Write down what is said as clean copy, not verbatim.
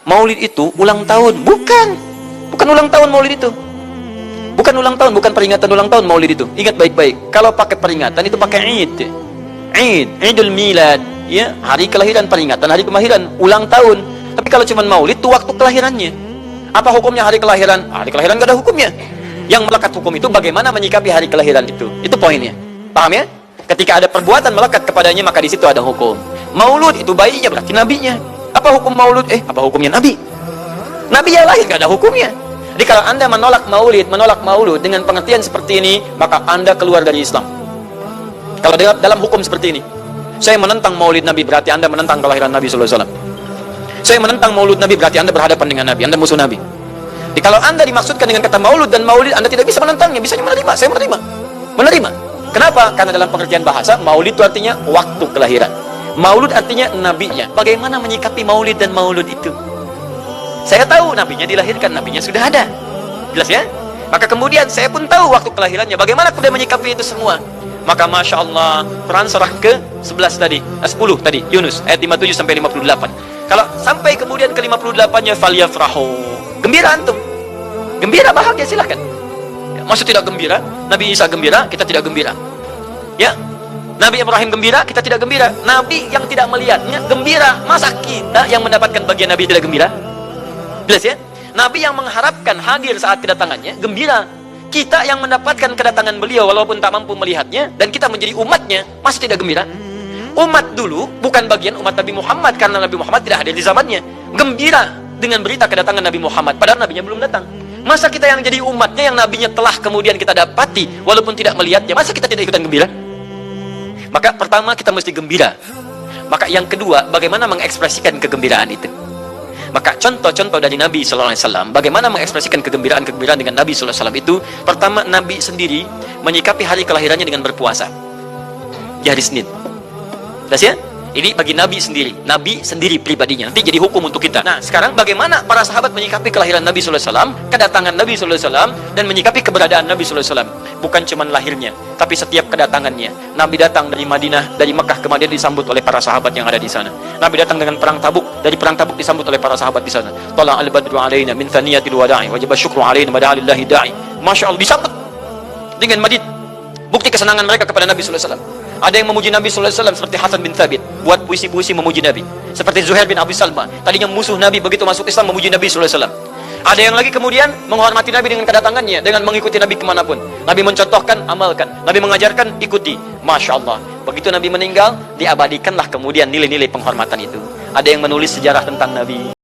Maulid itu ulang tahun. Bukan ulang tahun Maulid itu. Bukan ulang tahun, bukan peringatan ulang tahun Maulid itu. Ingat baik-baik. Kalau pakai peringatan itu pakai Id. Idul Milad, ya, hari kelahiran, peringatan hari kelahiran, ulang tahun. Tapi kalau cuma Maulid itu waktu kelahirannya. Apa hukumnya hari kelahiran? Hari kelahiran gak ada hukumnya. Yang melekat hukum itu bagaimana menyikapi hari kelahiran itu. Itu poinnya. Paham ya? Ketika ada perbuatan melekat kepadanya, maka di situ ada hukum. Maulud itu bayinya berarti nabinya. Apa hukum Maulud? Apa hukumnya nabi? Nabi yang lahir gak ada hukumnya. Jadi kalau Anda menolak Maulud dengan pengertian seperti ini, maka Anda keluar dari Islam. Kalau dalam hukum seperti ini, saya menentang Maulid Nabi, berarti Anda menentang kelahiran Nabi sallallahu alaihi wasallam. Saya menentang Maulud Nabi, berarti Anda berhadapan dengan Nabi, Anda musuh Nabi. Jadi kalau Anda dimaksudkan dengan kata Maulud dan Maulid, Anda tidak bisa menentangnya, bisanya menerima. Saya menerima. Kenapa? Karena dalam pengertian bahasa, Maulid itu artinya waktu kelahiran. Maulud artinya nabinya. Bagaimana menyikapi Maulid dan Maulud itu? Saya tahu nabinya dilahirkan, nabinya sudah ada. Jelas ya? Maka kemudian saya pun tahu waktu kelahirannya. Bagaimana kemudian menyikapi itu semua? Maka Masya Allah, Quran surah ke-11 tadi, 10 tadi, Yunus, ayat 57 sampai 58. Kalau sampai kemudian ke 58-nya, falyafrahu. Gembira antum. Gembira, bahagia, silahkan. Ya, maksud tidak gembira? Nabi Isa gembira, kita tidak gembira. Ya, Nabi Ibrahim gembira, kita tidak gembira. Nabi yang tidak melihatnya gembira. Masa kita yang mendapatkan bagian Nabi tidak gembira? Jelas ya? Nabi yang mengharapkan hadir saat kedatangannya gembira. Kita yang mendapatkan kedatangan beliau walaupun tak mampu melihatnya, dan kita menjadi umatnya, masih tidak gembira? Umat dulu bukan bagian umat Nabi Muhammad, karena Nabi Muhammad tidak hadir di zamannya. Gembira dengan berita kedatangan Nabi Muhammad, padahal nabinya belum datang. Masa kita yang jadi umatnya, yang nabinya telah kemudian kita dapati walaupun tidak melihatnya, masa kita tidak ikutan gembira? Maka pertama kita mesti gembira. Maka yang kedua, bagaimana mengekspresikan kegembiraan itu? Maka contoh-contoh dari Nabi Sallallahu Alaihi Wasallam, bagaimana mengekspresikan kegembiraan dengan Nabi Sallallahu Alaihi Wasallam itu, pertama Nabi sendiri menyikapi hari kelahirannya dengan berpuasa di hari Senin. Jelas ya? Ini bagi Nabi sendiri pribadinya. Nanti jadi hukum untuk kita. Nah, sekarang bagaimana para sahabat menyikapi kelahiran Nabi Sallallahu Alaihi Wasallam, kedatangan Nabi Sallallahu Alaihi Wasallam, dan menyikapi keberadaan Nabi Sallallahu Alaihi Wasallam. Bukan cuma lahirnya, tapi setiap kedatangannya. Nabi datang dari Madinah, dari Mekah ke Madinah disambut oleh para sahabat yang ada di sana. Nabi datang dengan perang Tabuk, dari perang Tabuk disambut oleh para sahabat di sana. Tala al-badru alaina min thaniyatil wada'i wajib syukru alaina mada'alillahi da'i. Masya Allah, disambut dengan madid. Bukti kesenangan mereka kepada Nabi Sallallahu Alaihi Wasallam. Ada yang memuji Nabi Sallallahu Alaihi Wasallam seperti Hasan bin Thabit, buat puisi-puisi memuji Nabi. Seperti Zuhair bin Abi Salma, tadinya musuh Nabi, begitu masuk Islam memuji Nabi Sallallahu Alaihi Wasallam. Ada yang lagi kemudian menghormati Nabi dengan kedatangannya, dengan mengikuti Nabi kemanapun. Nabi mencontohkan, amalkan. Nabi mengajarkan, ikuti. Masya Allah. Begitu Nabi meninggal, diabadikanlah kemudian nilai-nilai penghormatan itu. Ada yang menulis sejarah tentang Nabi.